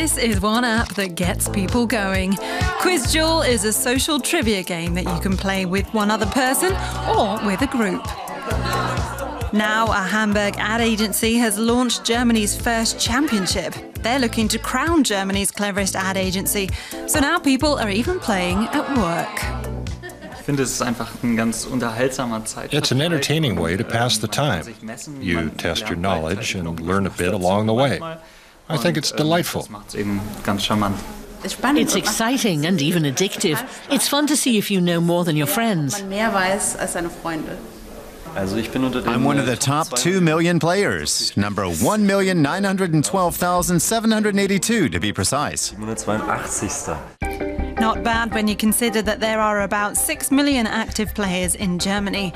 This is one app that gets people going. Quizduell is a social trivia game that you can play with one other person or with a group. Now, a Hamburg ad agency has launched Germany's first championship. They're looking to crown Germany's cleverest ad agency. So now people are even playing at work. It's an entertaining way to pass the time. You test your knowledge and learn a bit along the way. I think it's delightful. It's exciting and even addictive. It's fun to see if you know more than your friends. I'm one of the top 2 million players, number 1,912,782 to be precise. Not bad when you consider that there are about 6 million active players in Germany.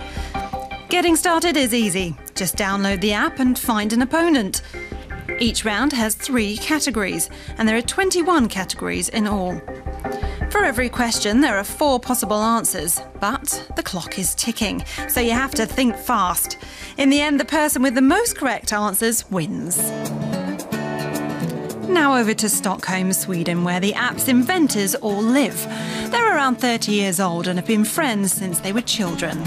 Getting started is easy. Just download the app and find an opponent. Each round has 3 categories, and there are 21 categories in all. For every question, there are 4 possible answers, but the clock is ticking, so you have to think fast. In the end, the person with the most correct answers wins. Now over to Stockholm, Sweden, where the app's inventors all live. They're around 30 years old and have been friends since they were children.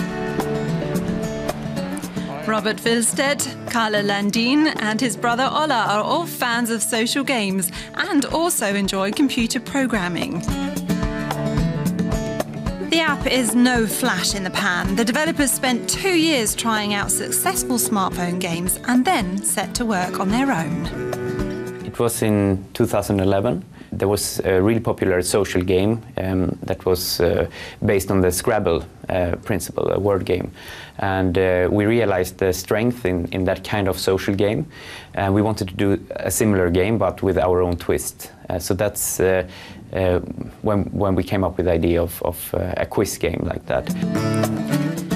Robert Wilstedt, Carla Landin and his brother Ola are all fans of social games and also enjoy computer programming. The app is no flash in the pan. The developers spent 2 years trying out successful smartphone games and then set to work on their own. It was in 2011. There was a really popular social game that was based on the Scrabble principle, a word game. And we realized the strength in that kind of social game. And we wanted to do a similar game, but with our own twist. So that's when we came up with the idea of a quiz game like that.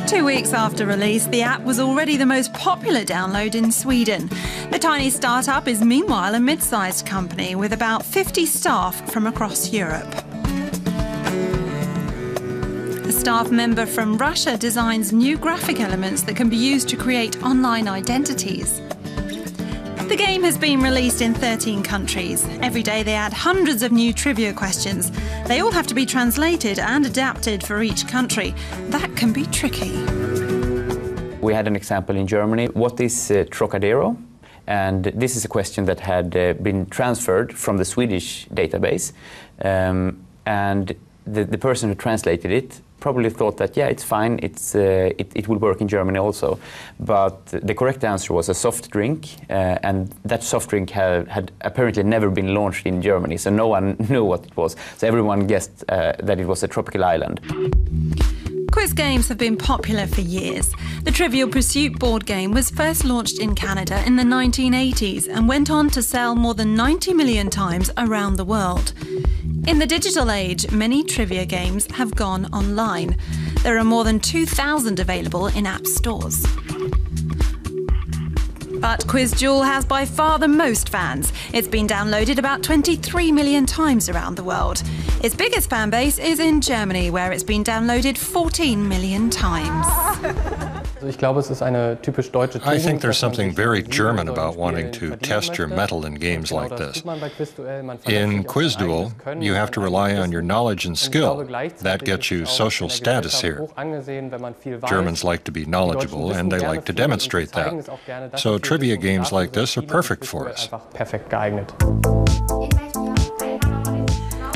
2 weeks after release, the app was already the most popular download in Sweden. The tiny startup is meanwhile a mid-sized company with about 50 staff from across Europe. A staff member from Russia designs new graphic elements that can be used to create online identities. The game has been released in 13 countries. Every day they add hundreds of new trivia questions. They all have to be translated and adapted for each country. That can be tricky. We had an example in Germany. What is Trocadero? And this is a question that had been transferred from the Swedish database. And the person who translated it probably thought that, yeah, it's fine, it will work in Germany also. But the correct answer was a soft drink, and that soft drink had apparently never been launched in Germany, so no one knew what it was. So everyone guessed that it was a tropical island. Quiz games have been popular for years. The Trivial Pursuit board game was first launched in Canada in the 1980s and went on to sell more than 90 million times around the world. In the digital age, many trivia games have gone online. There are more than 2,000 available in app stores. But Quizduell has by far the most fans. It's been downloaded about 23 million times around the world. Its biggest fan base is in Germany, where it's been downloaded 14 million times. I think there's something very German about wanting to test your mettle in games like this. In Quizduell, you have to rely on your knowledge and skill. That gets you social status here. Germans like to be knowledgeable, and they like to demonstrate that. So trivia games like this are perfect for us.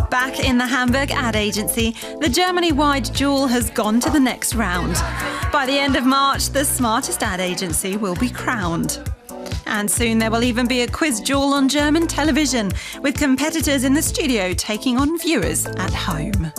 Back in the Hamburg ad agency, the Germany-wide duel has gone to the next round. By the end of March, the smartest ad agency will be crowned. And soon there will even be a Quizduell on German television, with competitors in the studio taking on viewers at home.